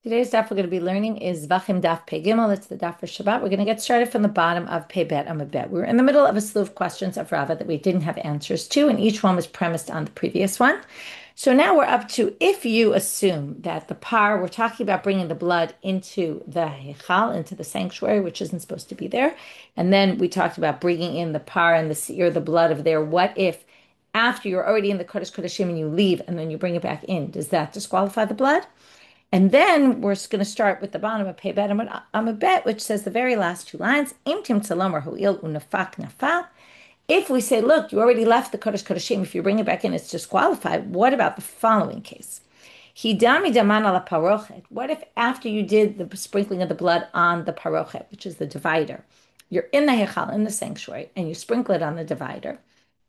Today's daf we're going to be learning is Zevachim daf Pei Gimel. It's the daf for Shabbat. We're going to get started from the bottom of Pei Bet Amud Bet. We were in the middle of a slew of questions of Rava that we didn't have answers to, and each one was premised on the previous one. So now we're up to if you assume that the par, we're talking about bringing the blood into the Heichal, into the sanctuary, which isn't supposed to be there. And then we talked about bringing in the par and the Shiur, the blood of there. What if after you're already in the Kodesh HaKodashim and you leave and then you bring it back in? Does that disqualify the blood? And then we're going to start with the bottom of Pei Bet Amud Bet, which says the very last two lines, Im tim tzalom hu'il unafak nafal. If we say, look, you already left the Kodesh HaKodashim, if you bring it back in, it's disqualified. What about the following case? Hidami daman ala parochet. What if after you did the sprinkling of the blood on the parochet, which is the divider, you're in the hechal, in the sanctuary, and you sprinkle it on the divider,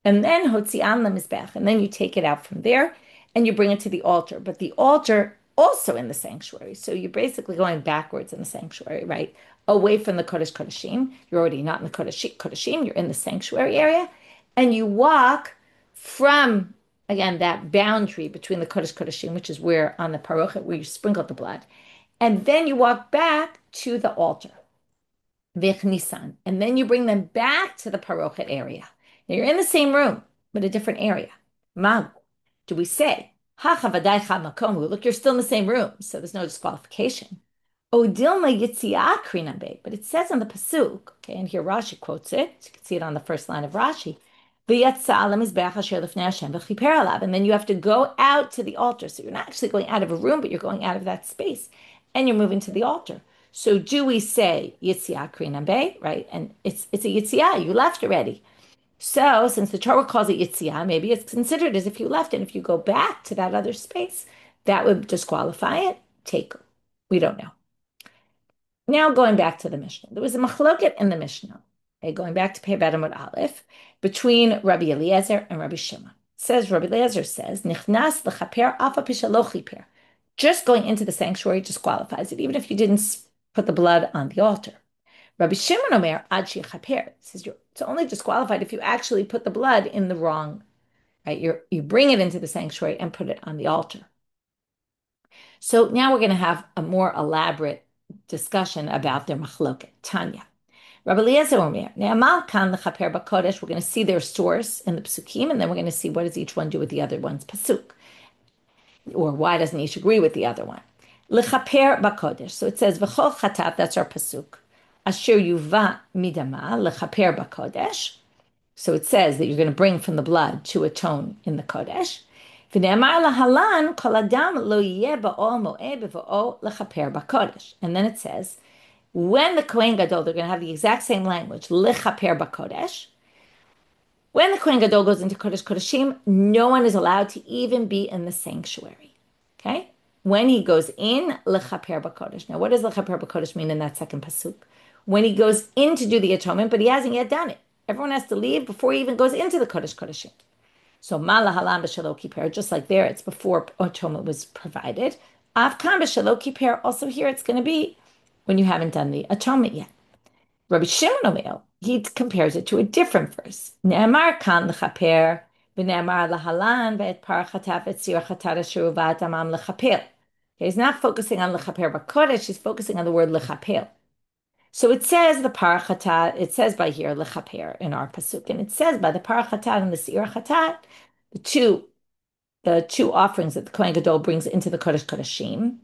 and then hotzi'an lemizbech, and then you take it out from there, and you bring it to the altar. But the altar also in the sanctuary. So you're basically going backwards in the sanctuary, right? Away from the Kodesh HaKodashim. You're already not in the Kodesh HaKodashim. You're in the sanctuary area. And you walk from, again, that boundary between the Kodesh HaKodashim, which is where on the parochet, where you sprinkled the blood. And then you walk back to the altar. V'chnisan. And then you bring them back to the parochet area. Now you're in the same room, but a different area. Mag, do we say, look, you're still in the same room, so there's no disqualification. Odilma yitzia krinabe, but it says on the pasuk, okay, and here Rashi quotes it. You can see it on the first line of Rashi. And then you have to go out to the altar. So you're not actually going out of a room, but you're going out of that space, and you're moving to the altar. So do we say yitzia krinabe, right? And it's a yitzia. You left already. So, since the Torah calls it Yitzia, maybe it's considered as if you left, and if you go back to that other space, that would disqualify it. Take, we don't know. Now, going back to the Mishnah, there was a machloket in the Mishnah, okay, going back to Pei Bet Amud Aleph, between Rabbi Eliezer and Rabbi Shimon. It says, Rabbi Eliezer says, Nichnas lechaper afa pisha lo chiper. Just going into the sanctuary disqualifies it, even if you didn't put the blood on the altar. Rabbi Shimon Omer ad shechaper says it's only disqualified if you actually put the blood in the wrong, right? You bring it into the sanctuary and put it on the altar. So now we're going to have a more elaborate discussion about their machloket. Tanya. Rabbi Eliezer Omer, Ne'amal kan lechaper b'kodesh. We're going to see their source in the psukim, and then we're going to see what does each one do with the other one's pasuk, or why doesn't each agree with the other one? Lechaper b'kodesh. So it says v'chol chatat. That's our pasuk. Asher yuva midama lechaper b'kodesh. So it says that you're going to bring from the blood to atone in the kodesh. V'ne'amar lahalan kol adam lo yeh ba'ol mo'eh b'vo'o lechaper b'kodesh. And then it says, when the Kohen Gadol, they're going to have the exact same language, lechaper b'kodesh. When the Kohen Gadol goes into Kodesh Kodashim, no one is allowed to even be in the sanctuary. Okay? When he goes in, lechaper b'kodesh. Now, what does lechaper b'kodesh mean in that second pasuk? When he goes in to do the atonement, but he hasn't yet done it. Everyone has to leave before he even goes into the Kodesh Kodashim. So mala halam b'shelo kiper, just like there, it's before atonement was provided. Avkan b'shelo kiper, also here it's going to be when you haven't done the atonement yet. Rabbi Shimon Omer, he compares it to a different verse. Ne'amar kan lechaper, v'ne'amar lahalan v'et parochet v'et sir chatat asher uvat amam lechaper. He's not focusing on lechaper b'kodesh, he's focusing on the word lechaper. So it says the parachatat, it says by here, lechaper in our pasuk, and it says by the parachatat and the sir chatat, the two offerings that the Kohen Gadol brings into the Kodesh Kodashim,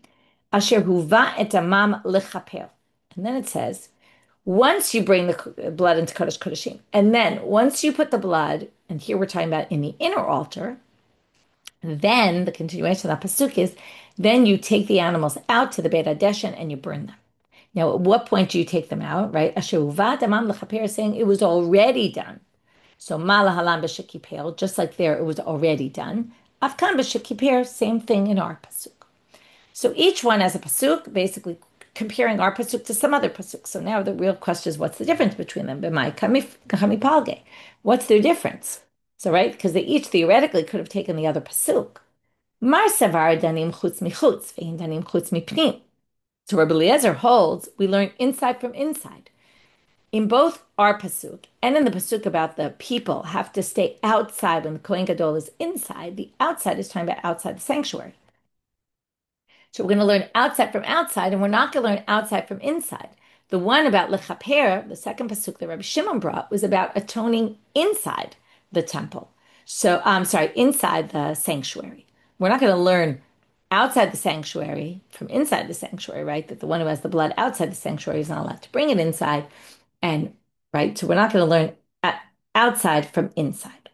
asher huva et amam lechaper. And then it says, once you bring the blood into Kodesh Kodashim, and then once you put the blood, and here we're talking about in the inner altar, then the continuation of that pasuk is, then you take the animals out to the Beit HaDeshen and you burn them. Now, at what point do you take them out, right? Asher uvat amam lechaper is saying it was already done. So mala halam b'shekipel, just like there, it was already done. Afkan b'shekipel, same thing in our pasuk. So each one has a pasuk, basically comparing our pasuk to some other pasuk. So now the real question is, what's the difference between them? What's their difference? So right, because they each theoretically could have taken the other pasuk. Mar savar danim chutz michutz, ve'in danim chutz mipnim. So Rabbi Eliezer holds, we learn inside from inside. In both our pasuk and in the pasuk about the people have to stay outside when the Kohen Gadol is inside, the outside is talking about outside the sanctuary. So we're going to learn outside from outside, and we're not going to learn outside from inside. The one about lechaper, the second pasuk that Rabbi Shimon brought, was about atoning inside the temple. So I'm sorry, inside the sanctuary. We're not going to learn outside the sanctuary from inside the sanctuary, right? That the one who has the blood outside the sanctuary is not allowed to bring it inside, and right. So we're not going to learn outside from inside.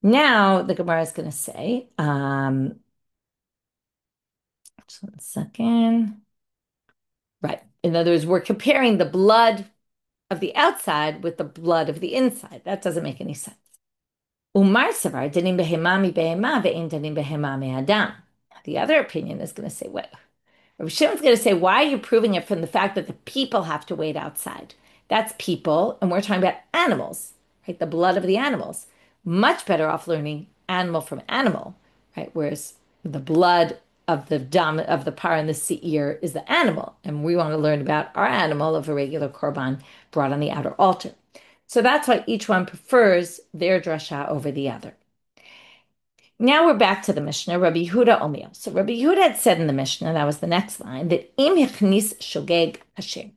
Now the Gemara is going to say, just 1 second. Right. In other words, we're comparing the blood of the outside with the blood of the inside. That doesn't make any sense. Umar savar dinim behema mi behema ve'in dinim behema mi adam. The other opinion is going to say, what? Rabbi Shimon's going to say, why are you proving it from the fact that the people have to wait outside? That's people, and we're talking about animals, right? The blood of the animals. Much better off learning animal from animal, right? Whereas the blood of the dam of the par and the seir is the animal, and we want to learn about our animal of a regular korban brought on the outer altar. So that's why each one prefers their drasha over the other. Now we're back to the Mishnah, Rabbi Yehuda Omer. So Rabbi Yehuda had said in the Mishnah, that was the next line, that im hichnis shogeg Hashem.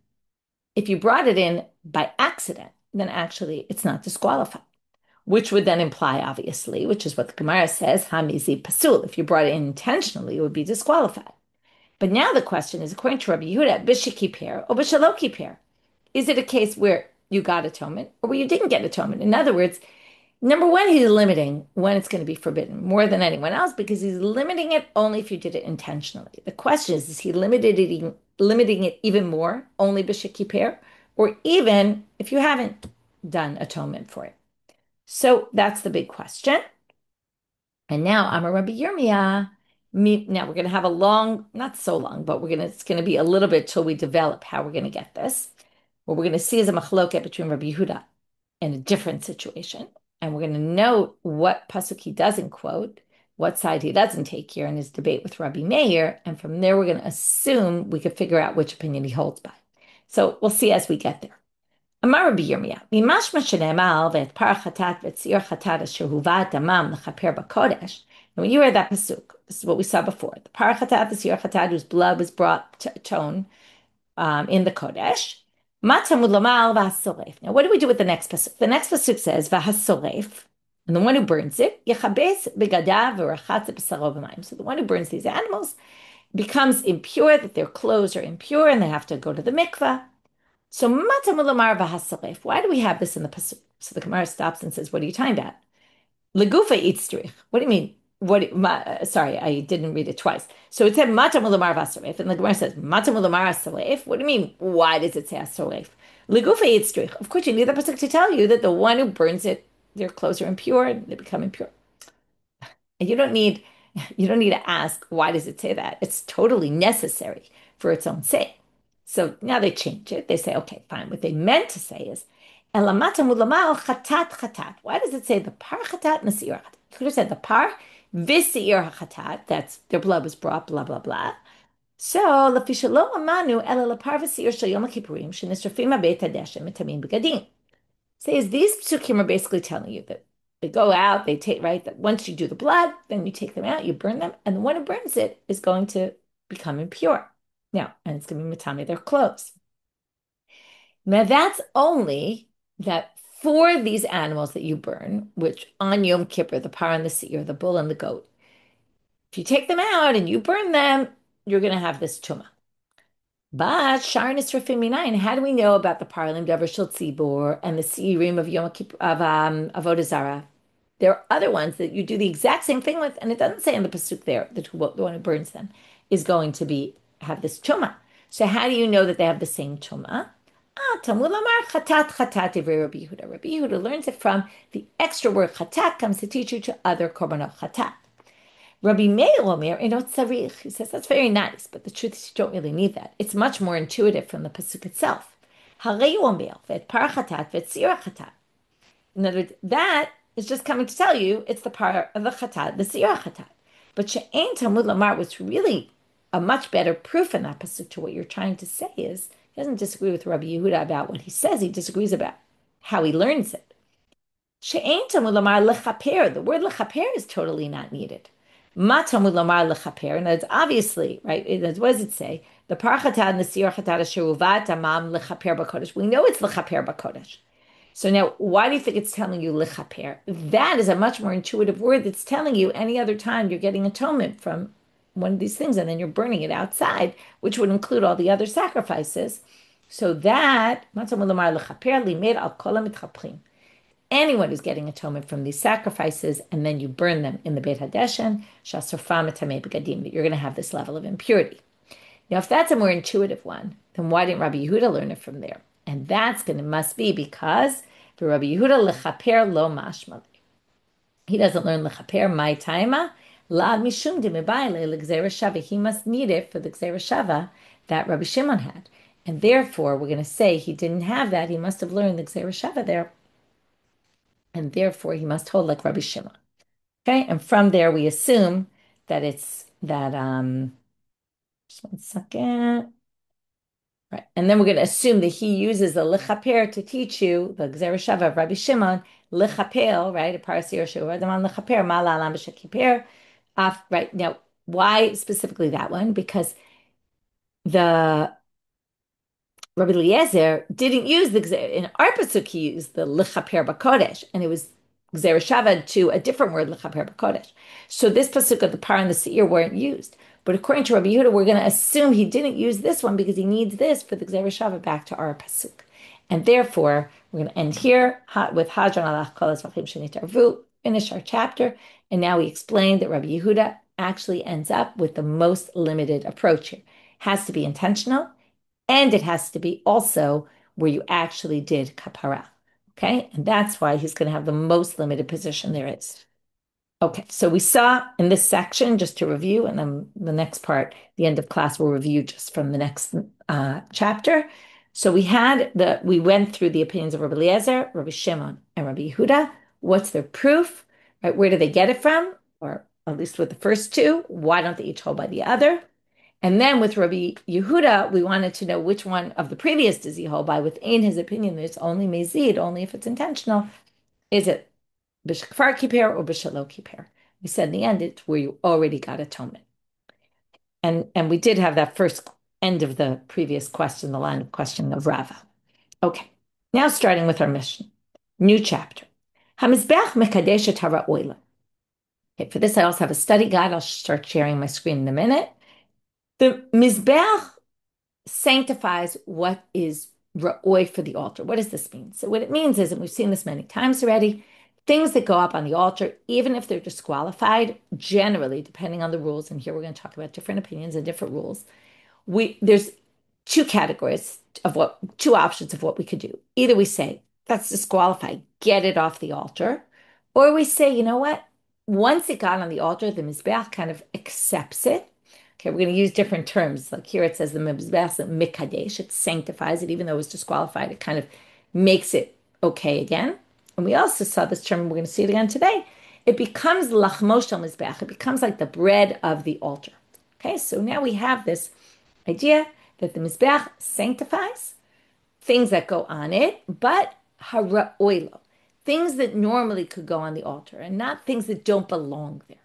If you brought it in by accident, then actually it's not disqualified, which would then imply, obviously, which is what the Gemara says, hamizi pasul. If you brought it in intentionally, it would be disqualified. But now the question is, according to Rabbi Yehuda, b'shekiper or b'shalo kiper, is it a case where you got atonement or where you didn't get atonement? In other words, number one, he's limiting when it's going to be forbidden more than anyone else because he's limiting it only if you did it intentionally. The question is he limiting it even more, only b'shekiper, or even if you haven't done atonement for it? So that's the big question. And now I'm a Rabbi Yirmiyah. Now we're going to have a long, not so long, but it's going to be a little bit till we develop how we're going to get this. What we're going to see is a machloket between Rabbi Yehuda in a different situation. And we're going to note what pasuk he doesn't quote, what side he doesn't take here in his debate with Rabbi Meir. And from there, we're going to assume we could figure out which opinion he holds by. So we'll see as we get there. Amar Rabbi Yirmiyah, mimashma shenemal ve'et parachatat ve'et ciur chatat asher huva damam lechaper b'kodesh. And when you read that pasuk, this is what we saw before. The parachatat, the ciur chatat, whose blood was brought to atone in the Kodesh. Matamud lamal v'hasoref. Now, what do we do with the next pasuk? The next pasuk says v'hasoref, and the one who burns it, yechabes begadav v'rachatz b'saro b'mayim. So the one who burns these animals becomes impure, that their clothes are impure, and they have to go to the mikvah. So matamud lamar v'hasoref. Why do we have this in the pasuk? So the Gemara stops and says, "What are you talking about? Legufa itzrich. What do you mean? Sorry, I didn't read it twice. So it said matam ulamar vasaref, and the Gemara says matam ulamar asaref. What do you mean? Why does it say asaref? Legufa yitzrich. Of course, you need the pasuk to tell you that the one who burns it, their clothes are impure and they become impure. And you don't need to ask why does it say that. It's totally necessary for its own sake. So now they change it. They say, okay, fine. What they meant to say is elamata mulamal chatat chatat. Why does it say the par chatat and the seir chatat? It could have said the par. V'seir hachatat, that's their blood was brought, blah, blah, blah. So, lefishalom amanu ela lepar v'seir shel yom kippurim shenisrafim abeit hadeshem etamim begadim. Says these psukim are basically telling you that they go out, they take, right, that once you do the blood, then you take them out, you burn them, and the one who burns it is going to become impure. Now, and it's going to be matame their clothes. Now, that's only that for these animals that you burn, which on Yom Kippur, the par and the seir, the bull and the goat, if you take them out and you burn them, you're going to have this tumah. But Shar Nisrafim Minayin, how do we know about the Parlim Davar Shel Tzibor and the Seirim of Yom Kippur of Avodah Zarah? There are other ones that you do the exact same thing with, and it doesn't say in the pasuk there that the one who burns them is going to have this tumah. So how do you know that they have the same tumah? Talmud Lamar chatat chatat divrei Rabbi Yehuda. Rabbi Yehuda learns it from the extra word chatat comes to teach you to other korbanot chatat. Rabbi Meir Omer enot tzarich. He says that's very nice, but the truth is you don't really need that. It's much more intuitive from the pasuk itself. Harei Omer ve'et par chatat ve'et seir chatat. In other words, that is just coming to tell you it's the par of the chatat, the seir chatat. But she'ein Talmud Lamar, what's really a much better proof in that pasuk to what you're trying to say is he doesn't disagree with Rabbi Yehuda about what he says. He disagrees about how he learns it. The word lechaper is totally not needed. Ma Talmud lomar lechaper, and it's obviously right. What does it say? The parochet and the ciur chatad sheruvat amam lechaper b'kodesh. We know it's lechaper b'kodesh. So now, why do you think it's telling you lechaper? That is a much more intuitive word that's telling you any other time you're getting atonement from one of these things, and then you're burning it outside, which would include all the other sacrifices. So that anyone who's getting atonement from these sacrifices, and then you burn them in the Beit Hadeshen, that you're going to have this level of impurity. Now, if that's a more intuitive one, then why didn't Rabbi Yehuda learn it from there? And must be because for Rabbi Yehuda lechaper lo mashma. He doesn't learn lechaper my taima la mishum dimibayle legzera shava. He must need it for the gzera shava that Rabbi Shimon had, and therefore we're going to say he didn't have that. He must have learned the gzera shava there, and therefore he must hold like Rabbi Shimon. Okay, and from there we assume that it's that. Just one second. Right. And then we're going to assume that he uses the lechaper to teach you the gzera shava of Rabbi Shimon, lechapel, right? A parochet or shiur, lechaper, ma la'alam b'shekiper. Right. Now, why specifically that one? Because the Rabbi Eliezer didn't use the gzera. In our pasuk, he used the lechaper b'kodesh, and it was gzera shava to a different word, lechaper b'kodesh. So this pasuk of the par and the seir weren't used. But according to Rabbi Yehuda, we're going to assume he didn't use this one because he needs this for the gzera shava back to our pasuk. And therefore, we're going to end here with Hadran alach kol Zevachim shenitarvu, finish our chapter. And now we explained that Rabbi Yehuda actually ends up with the most limited approach here. It has to be intentional, and it has to be also where you actually did kapara. Okay? And that's why he's going to have the most limited position there is. Okay, so we saw in this section, just to review, and then the next part, the end of class, we'll review just from the next chapter. So we went through the opinions of Rabbi Eliezer, Rabbi Shimon, and Rabbi Yehuda. What's their proof? Right? Where do they get it from? Or at least with the first two, why don't they each hold by the other? And then with Rabbi Yehuda, we wanted to know which one of the previous does he hold by. Within his opinion, there's only mezid, only if it's intentional. Is it b'shekfar kiper or b'shelo kiper? We said in the end, it's where you already got atonement. And we did have that first end of the previous question, the line of questioning of Rava. Okay, now starting with our mission. New chapter. Hamizbeach mekadesh et hara'oila. Okay, for this I also have a study guide. I'll start sharing my screen in a minute. The Mizbeach sanctifies what is ra'oi for the altar. What does this mean? So what it means is, and we've seen this many times already, things that go up on the altar, even if they're disqualified, generally, depending on the rules, and here we're going to talk about different opinions and different rules, there's two options of what we could do. Either we say, that's disqualified, get it off the altar, or we say, you know what? Once it got on the altar, the Mizbeach kind of accepts it. Okay, we're going to use different terms. Like here it says the Mizbeach mikadesh, it sanctifies it, even though it was disqualified, it kind of makes it okay again. And we also saw this term, we're going to see it again today. It becomes lachmo shel mizbeach. It becomes like the bread of the altar. Okay, so now we have this idea that the mizbeach sanctifies things that go on it, but hara'oilo, things that normally could go on the altar, and not things that don't belong there.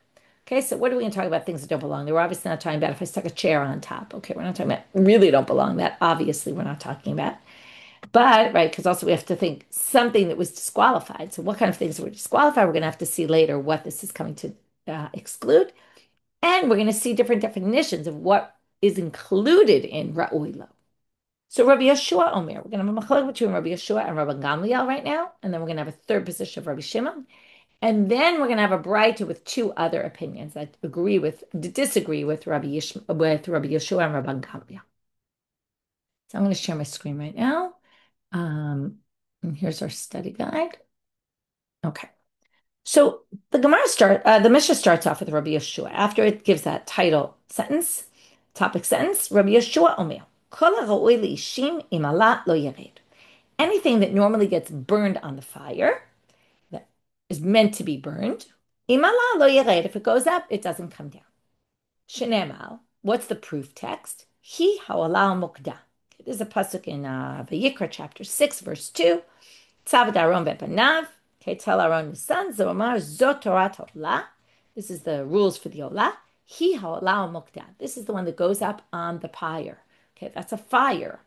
Okay, so what are we going to talk about? Things that don't belong there. We're obviously not talking about if I stuck a chair on top. Okay, we're not talking about really don't belong. That obviously we're not talking about. But, right, because also we have to think something that was disqualified. So what kind of things were disqualified? We're going to have to see later what this is coming to exclude. And we're going to see different definitions of what is included in Ra'oilo. So Rabbi Yeshua Omer, we're going to have a machlok between Rabbi Yeshua and Rabbi Gamliel right now. And then we're going to have a third position of Rabbi Shimon. And then we're going to have a braita with two other opinions that disagree with Rabbi Yeshua and Rabbi Gamliel. So I'm going to share my screen right now. And here's our study guide. Okay. So the Mishnah starts off with Rabbi Yeshua. After it gives that topic sentence, Rabbi Yeshua Omer, Kol ha'ro'oi le'ishim im ala lo yered. Anything that normally gets burned on the fire, that is meant to be burned, im ala lo yered, if it goes up, it doesn't come down. Shenemal, what's the proof text? Hi ha'olah mokdah. There's a pasuk in Vayikra chapter 6, verse 2. Tzavad Aaron be'banav. Okay, tell Aaron his sons, Zomar zot Torah Tolah. This is the rules for the olah. Hi ha'olah mukda. This is the one that goes up on the pyre. Okay, that's a fire.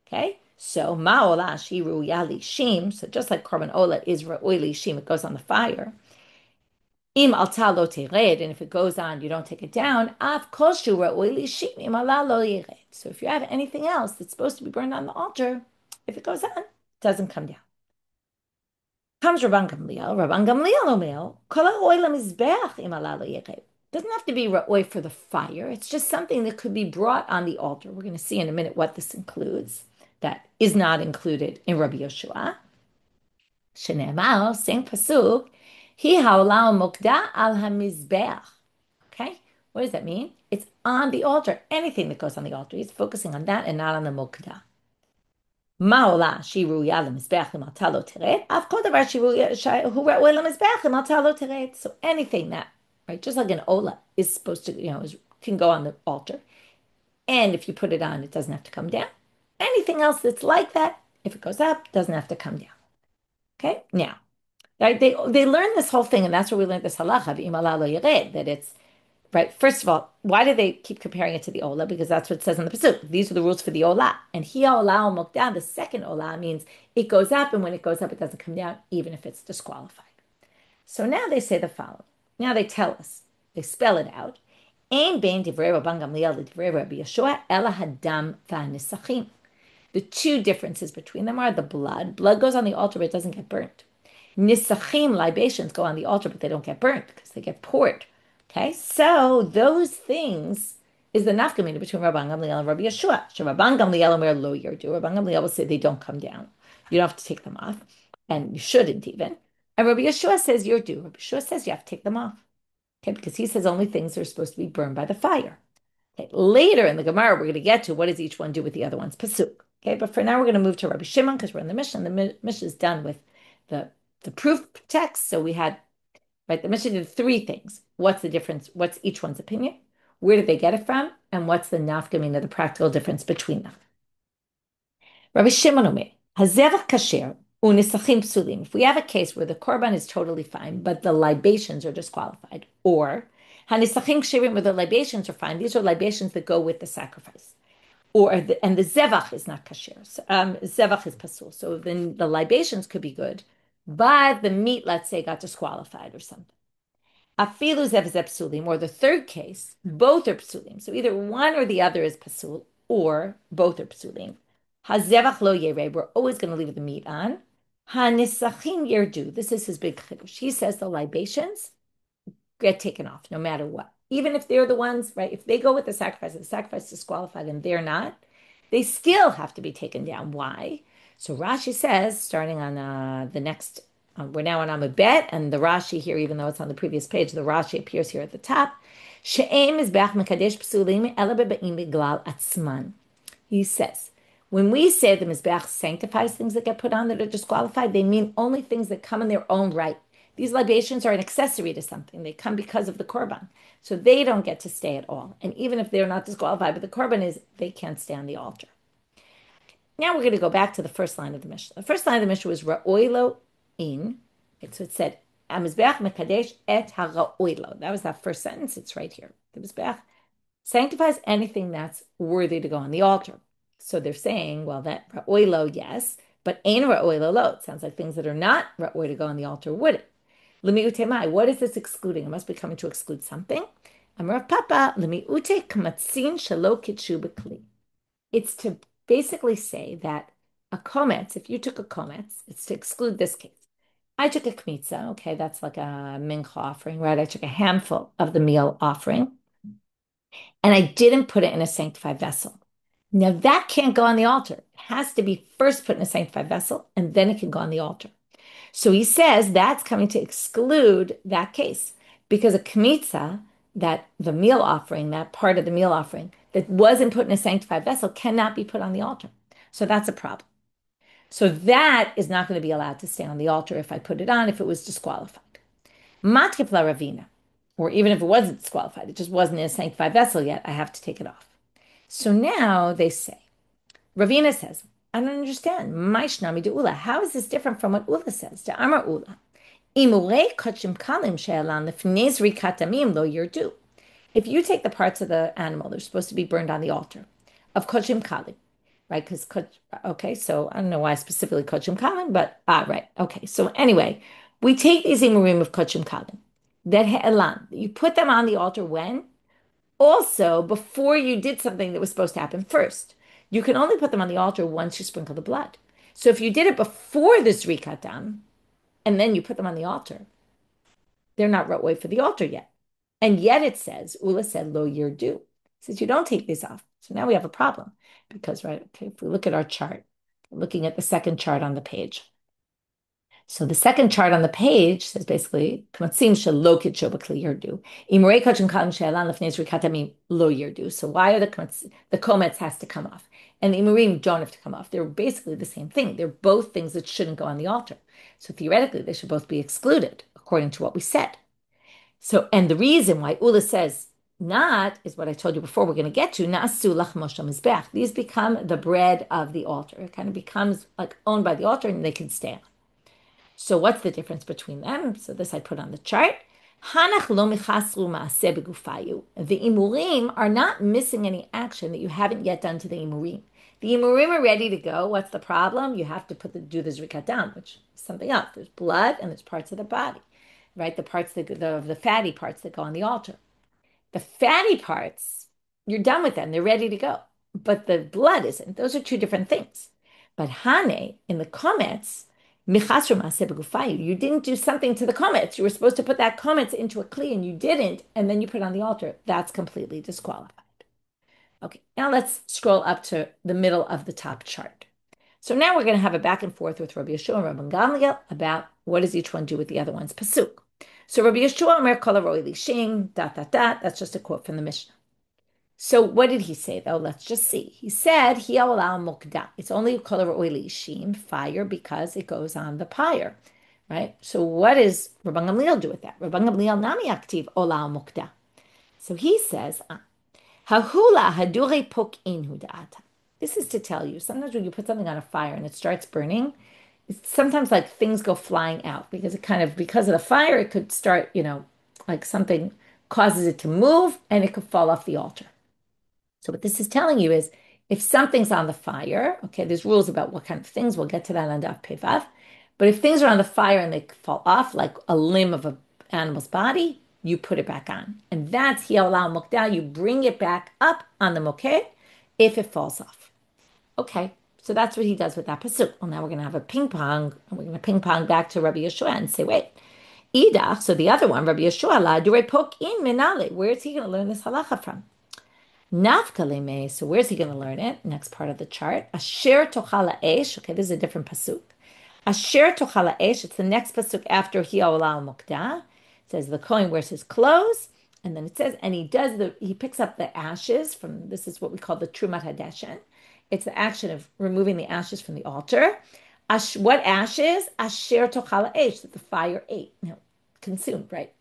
Okay, so ma'olah shiru yali shim. So just like korban olah is ra'oi shim, it goes on the fire. Im alta lo tered, and if it goes on, you don't take it down. Av kol shu ra'oi shim im ala lo yered. So if you have anything else that's supposed to be burned on the altar, if it goes on, it doesn't come down. Comes Rabban Gamliel. Rabban Gamliel omel kol ha'oil mizbeach im ala lo yered. Doesn't have to be ra'oi for the fire. It's just something that could be brought on the altar. We're going to see in a minute what this includes. That is not included in Rabbi Yoshua. Shenemar, same pasuk, hi haolam mokda al hamizbeach. Okay, what does that mean? It's on the altar. Anything that goes on the altar. He's focusing on that and not on the mokda. Ma'olah shiruya lemizbeach l'matalo teret. Av kol davar shiruya hu ra'oi lemizbeach l'matalo teret. So anything that, right, just like an olah is supposed to, can go on the altar. And if you put it on, it doesn't have to come down. Anything else that's like that, if it goes up, doesn't have to come down. Okay, now, right, they learn this whole thing, and that's where we learned this halacha, that it's, right, first of all, why do they keep comparing it to the olah? Because that's what it says in the pasuk. These are the rules for the olah. And hiya olah mokdah, the second olah, means it goes up, and when it goes up, it doesn't come down, even if it's disqualified. So now they say the following. Now they tell us, they spell it out. Ein bein divrei Rabban Gamliel divrei Rabbi Yeshua ela hadam v'hanisachim. The two differences between them are the blood. Blood goes on the altar, but it doesn't get burnt. Nisachim, libations, go on the altar, but they don't get burnt because they get poured. Okay, so those things is the nafkamina between Rabban Gamliel and Rabbi Yeshua. So Rabban Gamliel and we're lo yardu. Rabban Gamliel will say they don't come down. You don't have to take them off, and you shouldn't even. And Rabbi Yeshua says yardu. Rabbi Yeshua says you have to take them off. Okay, because he says only things are supposed to be burned by the fire. Okay, later in the Gemara, we're going to get to what does each one do with the other one's pasuk. Okay, but for now we're going to move to Rabbi Shimon because we're in the Mishnah. The Mishnah is done with the proof text. So we had, right, the Mishnah did three things. What's the difference? What's each one's opinion? Where did they get it from? And what's the nafkamina, the practical difference between them? Rabbi Shimon omer, hazevach kasher unisachim psulim. If we have a case where the korban is totally fine, but the libations are disqualified, or hanisachim kshirim, where the libations are fine, these are libations that go with the sacrifice. And the zevach is not kasher. Zevach is pasul. So then the libations could be good, but the meat, let's say, got disqualified or something. Afilu zev psulim, or the third case, both are psulim. So either one or the other is pasul, or both are psulim. Hazevach lo yerei, we're always going to leave the meat on. Hanisachim yerdu, this is his big chiddush. He says the libations get taken off no matter what. Even if they're the ones, right, if they go with the sacrifice is disqualified and they're not, they still have to be taken down. Why? So Rashi says, starting on the next, we're now on Amud Bet, and the Rashi here, even though it's on the previous page, the Rashi appears here at the top. She'em is bach mekadesh psulim ela be'im beglal atzman. He says, when we say the Mizbeach sanctifies things that get put on that are disqualified, they mean only things that come in their own right. These libations are an accessory to something. They come because of the korban. So they don't get to stay at all. And even if they're not disqualified, but the korban is, they can't stay on the altar. Now we're going to go back to the first line of the Mishnah. The first line of the Mishnah was Ra'oilo in. So it said, Amizbeach mekadesh et ha'ra'oilo. That was that first sentence. It's right here. The Mizbeach sanctifies anything that's worthy to go on the altar. So they're saying, well, that Ra'oilo, yes, but ein Ra'oilo lo. It sounds like things that are not Ra'oi to go on the altar wouldn't. Lemiute, what is this excluding? It must be coming to exclude something. Amar Papa, lemiute kamatzin shelo kitshu b'kli. It's to basically say that a kometz, if you took a kometz, it's to exclude this case. I took a kmitza, okay, that's like a mincha offering, right? I took a handful of the meal offering, and I didn't put it in a sanctified vessel. Now that can't go on the altar. It has to be first put in a sanctified vessel, and then it can go on the altar. So he says that's coming to exclude that case because a kmitza, that the meal offering, that part of the meal offering that wasn't put in a sanctified vessel cannot be put on the altar. So that's a problem. So that is not going to be allowed to stay on the altar if I put it on, if it was disqualified. Matkifla ravina, or even if it wasn't disqualified, it just wasn't in a sanctified vessel yet, I have to take it off. So now they say, Ravina says, I don't understand. Maishnami de Ula. How is this different from what Ula says? To Amar Ula. Imurei kachim kalim she'elan lefnei zrikat damim lo yirdu. If you take the parts of the animal, they're supposed to be burned on the altar of kachim kalim, right? Because okay, so I don't know why specifically kachim kalim, but right, okay. So anyway, we take these imurim of kachim kalim that he'elan. You put them on the altar when also before you did something that was supposed to happen first. You can only put them on the altar once you sprinkle the blood. So if you did it before the zrikat dam and then you put them on the altar, they're not right for the altar yet. And yet it says, Ula said, lo yirdu. It says you don't take these off. So now we have a problem because, right, okay, if we look at our chart, looking at the second chart on the page. So the second chart on the page says basically, kamatzim shelo kitsho b'kli yirdu. Imurei kachim kalim she'elan lefnei zrikat damim lo yirdu. So why are the komets has to come off? And the imurim don't have to come off. They're basically the same thing. They're both things that shouldn't go on the altar. So theoretically, they should both be excluded, according to what we said. So, and the reason why Ula says not is what I told you before we're going to get to. Na'asu lachmos mizbeach. These become the bread of the altar. It kind of becomes like owned by the altar and they can stay on. So what's the difference between them? So this I put on the chart. Hanach lo michasru ma'aseh begufayu. The imurim are not missing any action that you haven't yet done to the imurim. The imurim are ready to go. What's the problem? You have to do the zrikat dam, which is something else. There's blood and there's parts of the body, right? The parts that the fatty parts that go on the altar. The fatty parts, you're done with them. They're ready to go. But the blood isn't. Those are two different things. But hane, in the komets, you didn't do something to the komets. You were supposed to put that komets into a kli and you didn't, and then you put it on the altar. That's completely disqualified. Okay, now let's scroll up to the middle of the top chart. So now we're going to have a back and forth with Rabbi Yeshua and Rabbi Gamliel about what does each one do with the other one's pasuk. So Rabbi Yeshua Omer kol haroi lishing, ... That's just a quote from the Mishnah. So what did he say though? Let's just see. He said, "Hi olam mukda." It's only kol haroi lishing, fire, because it goes on the pyre, right? So what does Rabbi Gamliel do with that? Rabbi Gamliel nami aktiv olam mukda. So he says, "Hahula hadure pok in hudata." This is to tell you, sometimes when you put something on a fire and it starts burning, it's sometimes like things go flying out because because of the fire, it could start, like something causes it to move and it could fall off the altar. So what this is telling you is if something's on the fire, okay, there's rules about what kind of things, we'll get to that on Daf Pevav, but if things are on the fire and they fall off, like a limb of an animal's body, you put it back on. And that's Hi'olam Mukdah, you bring it back up on the mokeh if it falls off. Okay, so that's what he does with that pasuk. Well, now we're going to have a ping pong, and we're going to ping pong back to Rabbi Yeshua and say, wait, Idach, so the other one, Rabbi Yeshua, la dure pok in minale. Where is he going to learn this halacha from? Nafkaleme, so where's he going to learn it? Next part of the chart. Asher tochala esh, okay, this is a different pasuk. Asher tochala esh, it's the next pasuk after hi'olam mukdah. It says the Kohen wears his clothes, and then it says, and he picks up the ashes from, this is what we call the Trumat Hadeshen. It's the action of removing the ashes from the altar. What ashes? Asher tochala esh, that the fire ate, consumed, right?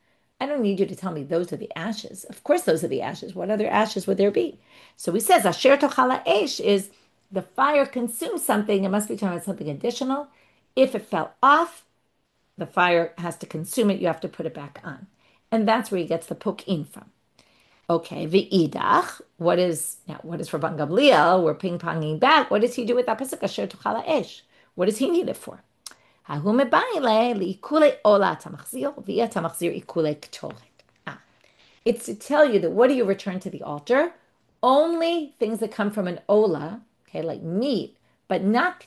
I don't need you to tell me those are the ashes. Of course those are the ashes. What other ashes would there be? So he says, Asher tochala esh is the fire consumes something. It must be talking about something additional. If it fell off, the fire has to consume it. You have to put it back on. And that's where he gets the pokin from. Okay, v'idach, what is Rabban Gamliel? We're ping-ponging back. What does he do with that pasuk? Asher tochala esh. What does he need it for? It's to tell you that what do you return to the altar? Only things that come from an ola, okay, like meat, but not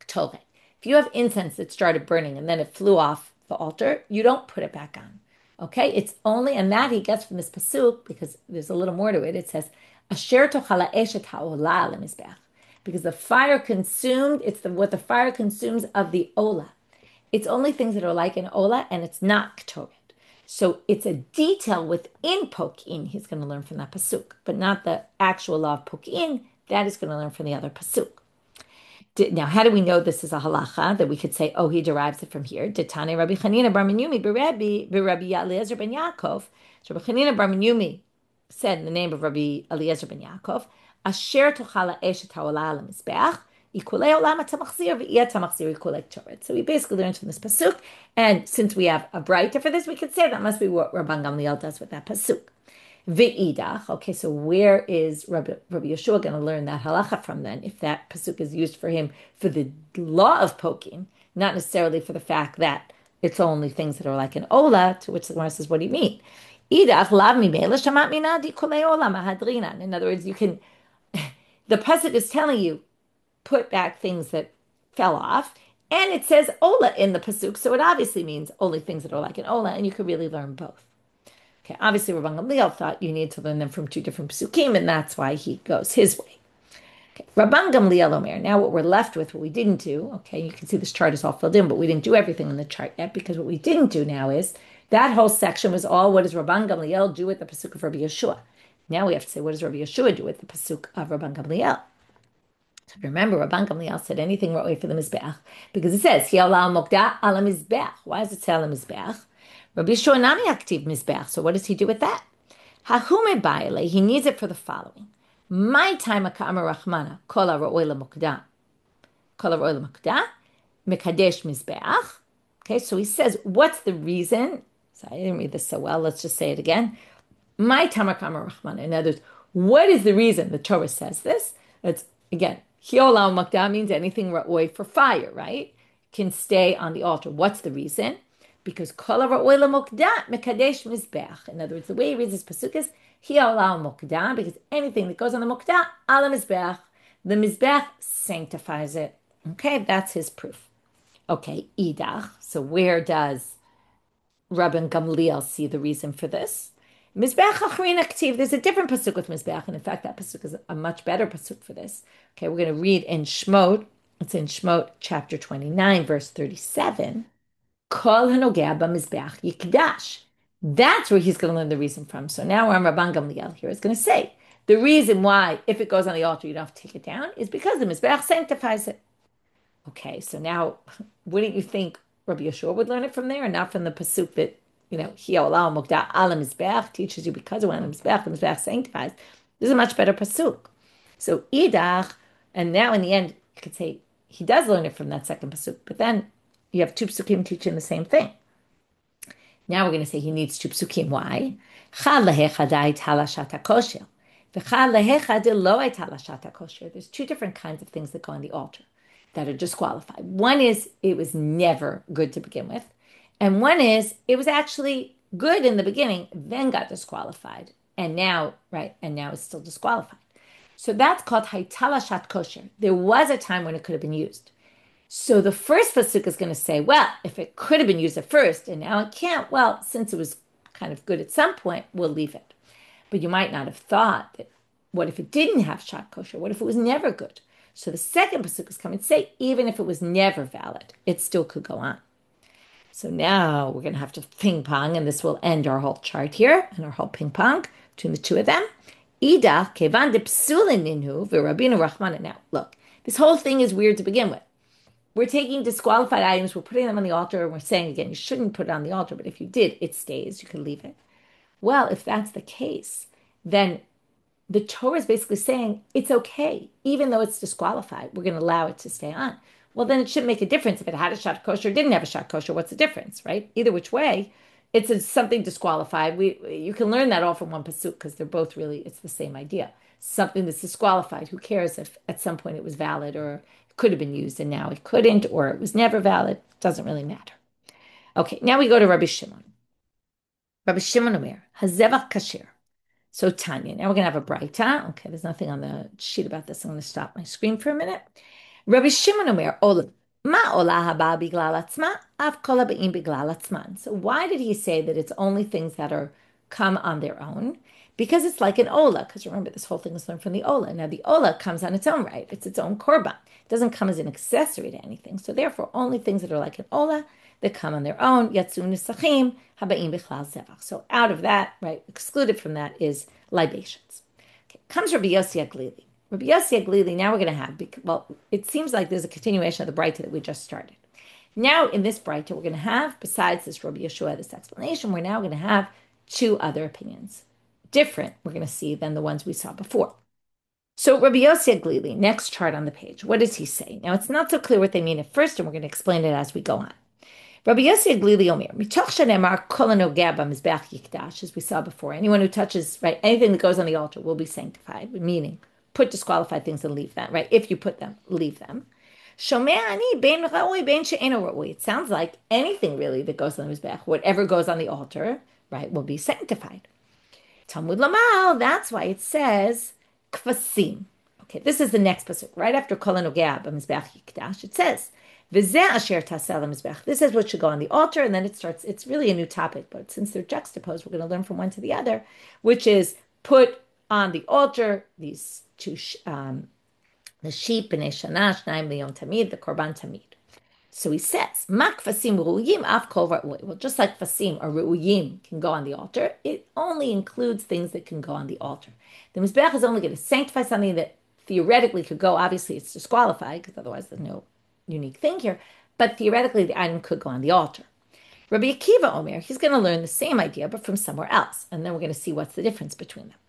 ktoret. If you have incense that started burning and then it flew off the altar, you don't put it back on. Okay, it's only, and that he gets from this pasuk because there's a little more to it. It says, "Asher tochala eshet ha'ola lemizbeach," because the fire consumed. It's what the fire consumes of the ola. It's only things that are like an ola, and it's not ktoret. So it's a detail within pokin. He's going to learn from that pasuk, but not the actual law of pokin. That is going to learn from the other pasuk. Now, how do we know this is a halacha that we could say, oh, he derives it from here? Ditane Rabbi Chanina bar Menyumi Rabbi Eliezer ben Yaakov. So Rabbi Chanina bar Menyumi said in the name of Rabbi Eliezer ben Yaakov, Asher tochala eshet ha'olah lemizbeach, Ikulei olam ata machzir ve'iyah ata machzir ikulei ketoret. So we basically learned from this pasuk, and since we have a braita for this, we could say that must be what Rabban Gamliel does with that pasuk. Ve'idach. Okay, so where is Rabbi Yeshua going to learn that halacha from then? If that pasuk is used for him for the law of poking, not necessarily for the fact that it's only things that are like an ola, to which the Gemara says, what do you mean? Idach lav mimela shamat minadi kolei olam hadrinan. In other words, you can, the pasuk is telling you, put back things that fell off, and it says ola in the pasuk, so it obviously means only things that are like an ola, and you could really learn both. Okay, obviously Rabban Gamliel thought you need to learn them from two different psukim, and that's why he goes his way. Okay, Rabban Gamliel Omer. Now what we're left with, what we didn't do, okay, you can see this chart is all filled in, but we didn't do everything in the chart yet, because what we didn't do now is, that whole section was all, what does Rabban Gamliel do with the pasuk of Rabbi Yeshua? Now we have to say, what does Rabbi Yeshua do with the pasuk of Rabban Gamliel? So remember, Rabban Gamliel said anything right for the Mizbeach, because it says, Hi ola mokda ala Mizbeach. Why does it say ala Mizbeach? Rabbi Yeshua nami aktiv Mizbeach. So what does he do with that? Hahume baile, he needs it for the following. My time akama rachmana, kol ha'ro'oi lemokda. Kol ha'ro'oi lemokda, mekadesh Mizbeach. Okay, so he says, what's the reason? So I didn't read this so well. Let's just say it again. My time akama rachmana. In other words, what is the reason the Torah says this? It's, again, Hiola Makda means anything ra'oi for fire, right? Can stay on the altar. What's the reason? Because kol ra'oi lemokda mekadesh mizbeach. In other words, the way he reads this pasuk is Hiola Mokda, because anything that goes on the mokda, ala mizbeach, the mizbeach sanctifies it. Okay, that's his proof. Okay, idach. So where does Rabban Gamliel see the reason for this? Mizbeach achrin aktiv. There's a different pasuk with Mizbeach, and in fact, that pasuk is a much better pasuk for this. Okay, we're going to read in Shmot. It's in Shmot chapter 29, verse 37. Kol hanogea b'mizbeach yikdash. That's where he's going to learn the reason from. So now we're on Rabban Gamliel here. Is going to say the reason why, if it goes on the altar, you don't have to take it down, is because the Mizbeach sanctifies it. Okay, so now, wouldn't you think Rabbi Yeshua would learn it from there, and not from the pasuk that, Hiola Mokda ala Mizbeach teaches you because it went on the Mizbeach sanctifies. This is a much better pasuk. So idach, and now in the end, you could say he does learn it from that second pasuk, but then you have two psukim teaching the same thing. Now we're going to say he needs two psukim. Why? There's two different kinds of things that go on the altar that are disqualified. One is it was never good to begin with. And one is it was actually good in the beginning, then got disqualified. And now it's still disqualified. So that's called haytalashat kosher. There was a time when it could have been used. So the first pasuk is going to say, well, if it could have been used at first and now it can't, well, since it was kind of good at some point, we'll leave it. But you might not have thought that, what if it didn't have shat kosher? What if it was never good? So the second pasuk is coming to say, even if it was never valid, it still could go on. So now we're going to have to ping pong, and this will end our whole chart here and our whole ping pong between the two of them. Ida kevan de psulin ninhu v'rabinu rachmana. Now, look, this whole thing is weird to begin with. We're taking disqualified items, we're putting them on the altar, and we're saying again, you shouldn't put it on the altar, but if you did, it stays. You can leave it. Well, if that's the case, then the Torah is basically saying it's okay, even though it's disqualified. We're going to allow it to stay on. Well, then it shouldn't make a difference if it had a shat kosher or didn't have a shat kosher. What's the difference, right? Either which way, it's something disqualified. You can learn that all from one pasuk because they're both really, it's the same idea. Something that's disqualified. Who cares if at some point it was valid or it could have been used and now it couldn't, or it was never valid? Doesn't really matter. Okay, now we go to Rabbi Shimon. Rabbi Shimon Omer, Hazevach Kasher. So Tanya, now we're going to have a braita. Okay, there's nothing on the sheet about this. I'm going to stop my screen for a minute. Rabbi Shimon Omer, Ma ola haba biglal atzma, av kol ha'ba'im biglal atzman. So why did he say that it's only things that are come on their own? Because it's like an ola. Because remember, this whole thing is learned from the ola. Now the ola comes on its own right. It's its own korban. It doesn't come as an accessory to anything. So therefore, only things that are like an ola that come on their own. Yatsu nisachim haba'im bichlal zevach. So out of that, right, excluded from that is libations. Okay, comes Rabbi Yossi Aglili. Rabbi Yossi Aglili, now we're going to have, well, it seems like there's a continuation of the braita that we just started. Now in this braita, we're going to have, besides this Rabbi Yeshua, this explanation, we're now going to have two other opinions. Different, we're going to see, than the ones we saw before. So Rabbi Yossi Aglili, next chart on the page, what does he say? Now, it's not so clear what they mean at first, and we're going to explain it as we go on. Rabbi Yossi Aglili Omer, mitoch shenemar kol hanogeh b'mizbeach yikdash, as we saw before. Anyone who touches, right, anything that goes on the altar will be sanctified, meaning put disqualified things and leave them, right? If you put them, leave them. Shomeh ani bein ra'ui bein she'eno ra'ui. It sounds like anything really that goes on the mizbeach, whatever goes on the altar, right, will be sanctified. Talmud Lamal, that's why it says kvasim. Okay, this is the next pasuk. Right after kol hanogeh b'mizbeach yikdash, it says, v'zeh asher taseh lemizbeach. This is what should go on the altar, and then it starts, it's really a new topic, but since they're juxtaposed, we're going to learn from one to the other, which is put on the altar these two, the sheep, b'nei shana, shnayim liyom tamid, the korban tamid. So he says, "Mak fasim ru'uyim af kol ra'ui." Well, just like fasim or ru'uyim can go on the altar, it only includes things that can go on the altar. The mizbeach is only going to sanctify something that theoretically could go. Obviously, it's disqualified because otherwise there's no unique thing here. But theoretically, the item could go on the altar. Rabbi Akiva Omer, he's going to learn the same idea, but from somewhere else, and then we're going to see what's the difference between them.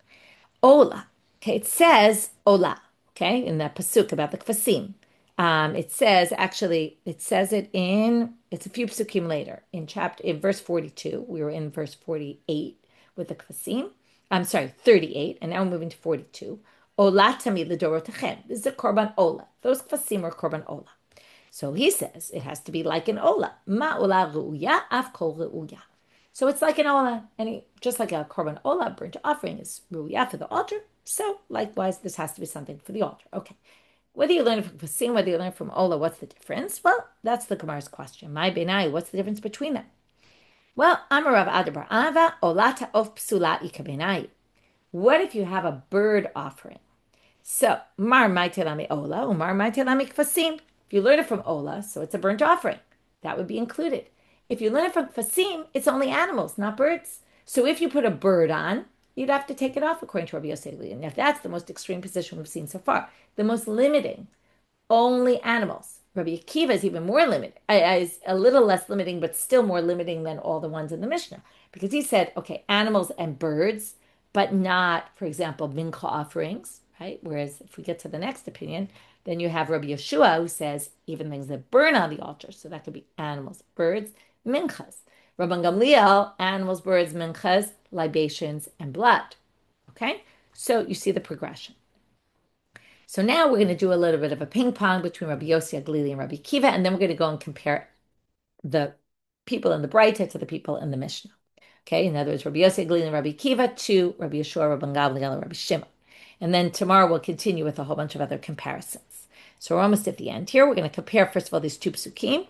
Ola, okay, it says ola, okay, in that pasuk about the kvasim. It says actually, it says it in, it's a few psukim later in verse 42. We were in verse 48 with the kvasim. I'm sorry, 38, and now we're moving to 42. Ola tamid l'dorotechem. This is a korban ola. Those kvasim are korban ola. So he says it has to be like an ola. Ma ola ru'uya af kol ru'uya. So it's like an ola, and just like a korban ola, burnt offering is ru'uya for the altar. So likewise, this has to be something for the altar. Okay. Whether you learn it from Fasim, whether you learn it from Ola, what's the difference? Well, that's the Gemara's question. My benai, what's the difference between them? Well, Amarav Adabar Ava, Olata of Psula Ika. What if you have a bird offering? So, Mar Maitelami Ola, Umar Maitelami Fasim. If you learn it from Ola, so it's a burnt offering, that would be included. If you learn it from Fasim, it's only animals, not birds. So if you put a bird on, you'd have to take it off according to Rabbi Yossi. And if that's the most extreme position we've seen so far, the most limiting, only animals. Rabbi Akiva is even more limited, is a little less limiting, but still more limiting than all the ones in the Mishnah. Because he said, okay, animals and birds, but not, for example, mincha offerings, right? Whereas if we get to the next opinion, then you have Rabbi Yeshua who says even things that burn on the altar. So that could be animals, birds, minchas. Rabban Gamliel, animals, birds, minchas, libations, and blood. Okay? So you see the progression. So now we're going to do a little bit of a ping pong between Rabbi Yossi Aglili and Rabbi Akiva, and then we're going to go and compare the people in the Braita to the people in the Mishnah. Okay? In other words, Rabbi Yossi Aglili and Rabbi Akiva to Rabbi Yeshua, Rabban Gamliel, and Rabbi Shimon. And then tomorrow we'll continue with a whole bunch of other comparisons. So we're almost at the end here. We're going to compare, first of all, these two psukim.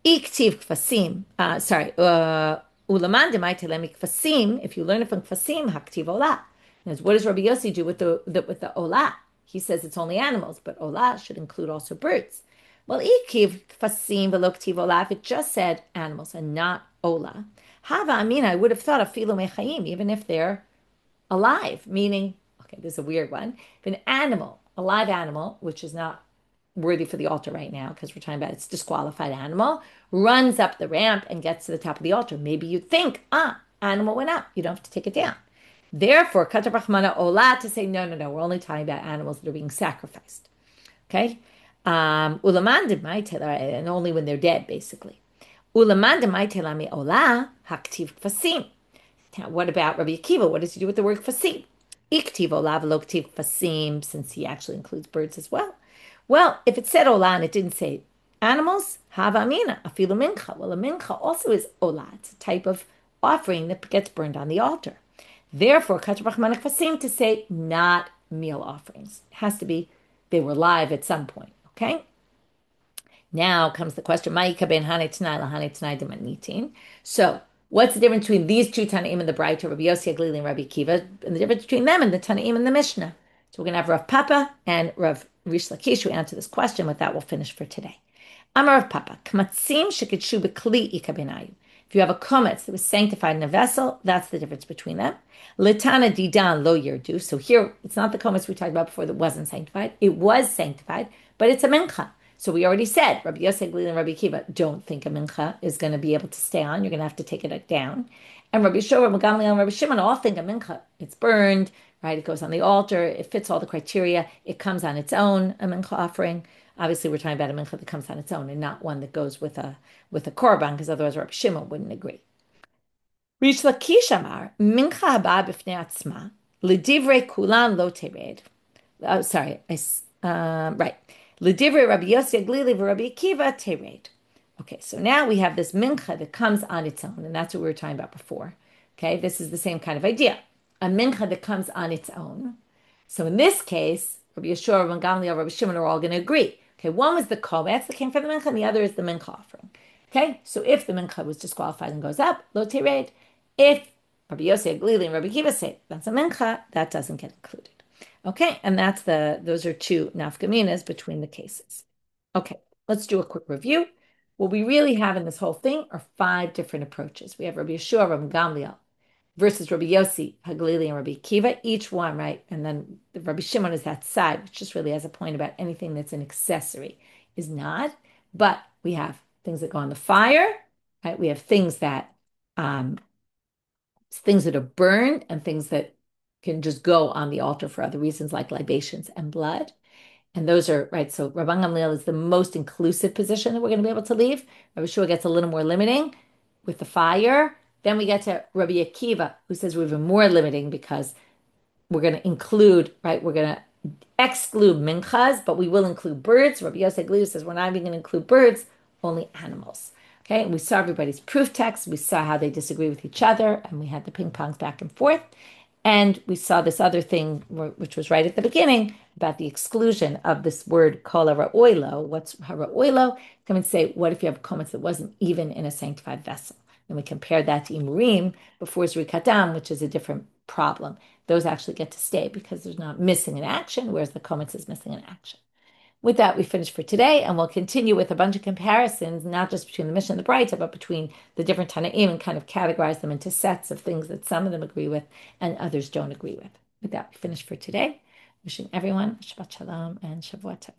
Iktiv kfasim, ulaman demai telemi kfasim. If you learn it from kfasim, haktiv ola. What does Rabbi Yossi do with the ola? He says it's only animals, but ola should include also birds. Well, ikiv kfasim velo ktiv ola. If it just said animals and not ola, hava amina, I would have thought of filo mechayim, even if they're alive. Meaning, okay, this is a weird one. If an animal, a live animal, which is not worthy for the altar right now, because we're talking about it's disqualified animal, runs up the ramp and gets to the top of the altar. Maybe you'd think, animal went up. You don't have to take it down. Therefore, Katar Brahmana Ola to say, no, we're only talking about animals that are being sacrificed. Okay? Ulamand and only when they're dead, basically. Ulamand mi Ola, haktiv fasim. What about Rabbi Akiva? What does he do with the word fasim? Iktiv Ola v'lo ktiv fasim, since he actually includes birds as well. Well, if it said ola and it didn't say animals, hava amina, afilu mincha. Well, a mincha also is ola. It's a type of offering that gets burned on the altar. Therefore, katrach manak fasim to say not meal offerings. It has to be they were live at some point. Okay. Now comes the question: Ma'ika ben hanetnai lahanetnai demanitin. So, what's the difference between these two Tanaim and the Braita, Rabbi Yossi Aglili and Rabbi Akiva, and the difference between them and the Tanaim and the Mishnah? So we're going to have Rav Papa and Rav Rish Lakish who answer this question. With that, we'll finish for today. Amar Rav Papa, kamatzim shekitshu b'kli ikabenayu. If you have a kometz that was sanctified in a vessel, that's the difference between them. Litana didan lo yirdu. So here, it's not the kometz we talked about before that wasn't sanctified. It was sanctified, but it's a mincha. So we already said, Rabbi Yossi Aglili and Rabbi Akiva don't think a mincha is going to be able to stay on. You're going to have to take it down. And Rabbi Shimon, Rabbi Gamliel, and Rabbi Shimon all think a mincha, it's burned, right? It goes on the altar. It fits all the criteria. It comes on its own, a mincha offering. Obviously, we're talking about a mincha that comes on its own and not one that goes with a korban, because otherwise Rabbi Shimon wouldn't agree. Rish Lakish Amar, mincha haba b'fnei atzma, l'divrei kulan lo tered. Oh, sorry, right. L'divrei Rabbi Yossi Aglili v'Rabbi Akiva tered. Okay, so now we have this mincha that comes on its own, and that's what we were talking about before. Okay, this is the same kind of idea. A mincha that comes on its own. So in this case, Rabbi Yeshua, Rabbi Gamliel, Rabbi Shimon are all going to agree. Okay, one was the kometz that came from the mincha, and the other is the mincha offering. Okay, so if the mincha was disqualified and goes up, lo tered. If Rabbi Yossi Aglili and Rabbi Akiva say that's a mincha, that doesn't get included. Okay, and those are two nafkaminas between the cases. Okay, let's do a quick review. What we really have in this whole thing are five different approaches. We have Rabbi Yeshua, Rabbi Gamliel versus Rabbi Yossi, Haglili, and Rabbi Akiva, each one, right? And then the Rabbi Shimon is that side, which just really has a point about anything that's an accessory is not. But we have things that go on the fire, right? We have things that are burned and things that can just go on the altar for other reasons like libations and blood. And those are, right, so Rabban Gamliel is the most inclusive position that we're going to be able to leave. Rabbi Shua gets a little more limiting with the fire. Then we get to Rabbi Akiva, who says we're even more limiting because we're going to include, right, we're going to exclude minchas, but we will include birds. Rabbi Yosef Gliu says we're not even going to include birds, only animals. Okay, and we saw everybody's proof text. We saw how they disagree with each other, and we had the ping pongs back and forth. And we saw this other thing, which was right at the beginning, about the exclusion of this word kol ha'ra'oilo. What's ha'ra'oilo? Come and say, what if you have comments that wasn't even in a sanctified vessel? And we compared that to imurim before zrikatam, which is a different problem. Those actually get to stay because there's not missing an action, whereas the comments is missing an action. With that, we finish for today, and we'll continue with a bunch of comparisons, not just between the Mishnah and the Braita, but between the different Tanaim, and kind of categorize them into sets of things that some of them agree with and others don't agree with. With that, we finish for today. Wishing everyone Shabbat Shalom and Shavua Tov.